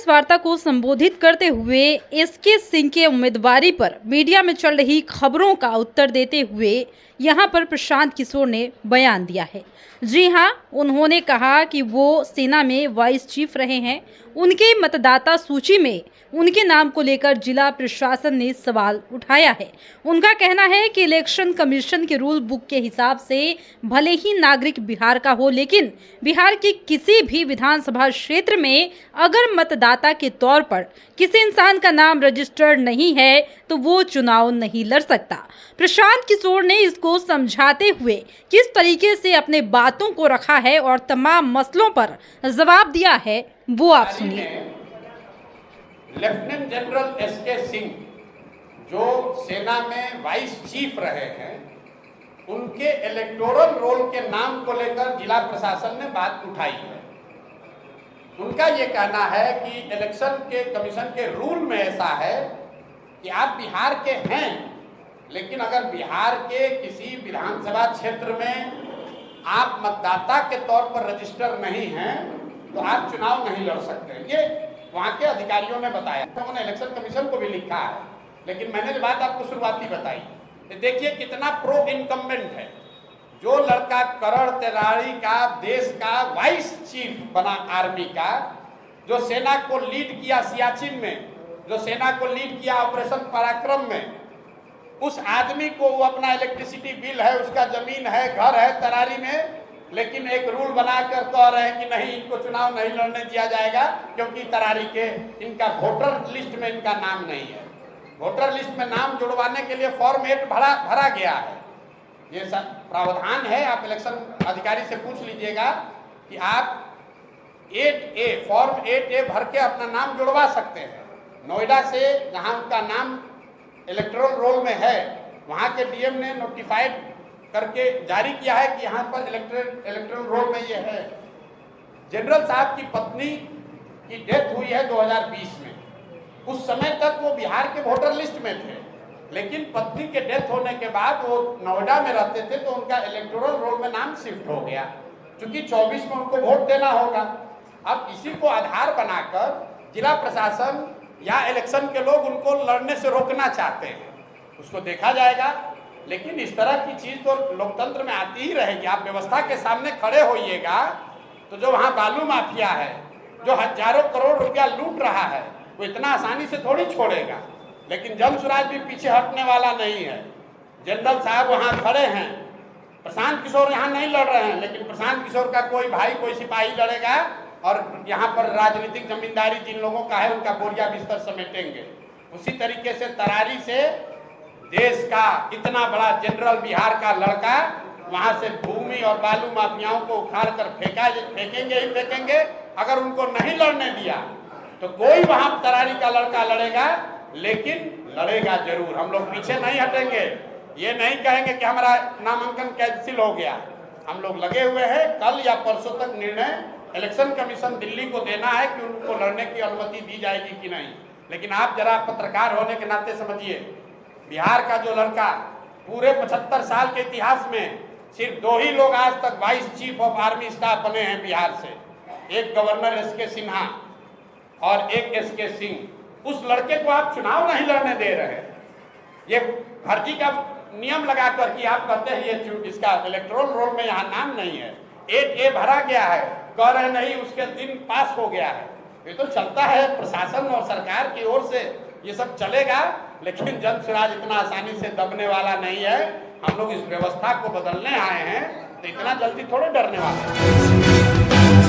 Press वार्ता को संबोधित करते हुए एसके सिंह के उम्मीदवारी पर मीडिया में चल रही खबरों का उत्तर देते हुए यहां पर प्रशांत किशोर ने बयान दिया है। जी हां, उन्होंने कहा कि वो सेना में वाइस चीफ रहे हैं। उनके मतदाता सूची में उनके नाम को लेकर जिला प्रशासन ने सवाल उठाया है। उनका कहना है कि इलेक्शन कमीशन के रूल बुक के हिसाब से भले ही नागरिक बिहार का हो, लेकिन बिहार के किसी भी विधानसभा क्षेत्र में अगर मतदाता के तौर पर किसी इंसान का नाम रजिस्टर्ड नहीं है तो वो चुनाव नहीं लड़ सकता। प्रशांत किशोर ने इसको समझाते हुए किस तरीके से अपने बातों को रखा है और तमाम मसलों पर जवाब दिया है, वो आप सुनिए। लेफ्टिनेंट जनरल एसके सिंह जो सेना में वाइस चीफ रहे हैं, उनके इलेक्टोरल रोल के नाम को लेकर जिला प्रशासन ने बात उठाई है। उनका ये कहना है कि इलेक्शन के कमीशन के रूल में ऐसा है कि आप बिहार के हैं, लेकिन अगर बिहार के किसी विधानसभा क्षेत्र में आप मतदाता के तौर पर रजिस्टर नहीं हैं तो आप चुनाव नहीं लड़ सकते। ये वहाँ के अधिकारियों ने बताया। उन्होंने इलेक्शन कमीशन को भी लिखा है, लेकिन मैंने जो बात आपको शुरुआती बताई, देखिए कितना प्रो इनकम्बेंट है। जो लड़का करण तिवारी का देश का वाइस चीफ बना आर्मी का, जो सेना को लीड किया सियाचिन में, जो सेना को लीड किया ऑपरेशन पराक्रम में, उस आदमी को वो अपना इलेक्ट्रिसिटी बिल है, उसका जमीन है, घर है तरारी में, लेकिन एक रूल बनाकर कह रहे हैं कि नहीं, इनको चुनाव नहीं लड़ने दिया जाएगा क्योंकि तरारी के इनका वोटर लिस्ट में इनका नाम नहीं है। वोटर लिस्ट में नाम जुड़वाने के लिए फॉर्म 8 भरा गया है। ये सब प्रावधान है। आप इलेक्शन अधिकारी से पूछ लीजिएगा कि आप 8A फॉर्म 8A भर के अपना नाम जुड़वा सकते हैं। नोएडा से जहां उनका नाम इलेक्टोरल रोल में है, वहां के डीएम ने नोटिफाइड करके जारी किया है कि यहाँ पर इलेक्टोरल रोल में ये है। जनरल साहब की पत्नी की डेथ हुई है 2020 में। उस समय तक वो बिहार के वोटर लिस्ट में थे, लेकिन पत्नी के डेथ होने के बाद वो नोएडा में रहते थे तो उनका इलेक्टोरल रोल में नाम शिफ्ट हो गया, क्योंकि 24 में उनको वोट देना होगा। अब इसी को आधार बनाकर जिला प्रशासन या इलेक्शन के लोग उनको लड़ने से रोकना चाहते हैं। उसको देखा जाएगा, लेकिन इस तरह की चीज तो लोकतंत्र में आती ही रहेगी। आप व्यवस्था के सामने खड़े होइएगा तो जो वहाँ बालू माफिया है, जो हजारों करोड़ रुपया लूट रहा है, वो इतना आसानी से थोड़ी छोड़ेगा। लेकिन जनसुराज भी पीछे हटने वाला नहीं है। जनरल साहब वहाँ खड़े हैं, प्रशांत किशोर यहाँ नहीं लड़ रहे हैं, लेकिन प्रशांत किशोर का कोई भाई, कोई सिपाही लड़ेगा और यहाँ पर राजनीतिक जमींदारी जिन लोगों का है उनका बोरिया बिस्तर समेटेंगे। उसी तरीके से तरारी से देश का इतना बड़ा जनरल बिहार का लड़का वहाँ से भूमि और बालू माफियाओं को उखाड़ कर फेंकेंगे ही फेंकेंगे। अगर उनको नहीं लड़ने दिया तो कोई वहाँ तरारी का लड़का लड़ेगा, लेकिन लड़ेगा जरूर। हम लोग पीछे नहीं हटेंगे। ये नहीं कहेंगे कि हमारा नामांकन कैंसिल हो गया। हम लोग लगे हुए हैं। कल या परसों तक निर्णय इलेक्शन कमीशन दिल्ली को देना है कि उनको लड़ने की अनुमति दी जाएगी कि नहीं। लेकिन आप जरा पत्रकार होने के नाते समझिए, बिहार का जो लड़का पूरे 75 साल के इतिहास में सिर्फ 2 ही लोग आज तक vice chief of army staff बने हैं बिहार से, एक गवर्नर एसके सिन्हा और एक एसके सिंह। उस लड़के को आप चुनाव नहीं लड़ने दे रहे। ये फर्जी का नियम लगाकर कि आप कहते हैं ये इसका इलेक्टोरल रोल में यहाँ नाम नहीं है, 8A भरा गया है, कह रहे नहीं उसके दिन पास हो गया है। ये तो चलता है, प्रशासन और सरकार की ओर से ये सब चलेगा, लेकिन जनसुराज इतना आसानी से दबने वाला नहीं है। हम लोग इस व्यवस्था को बदलने आए हैं, तो इतना जल्दी थोड़े डरने वाले हैं।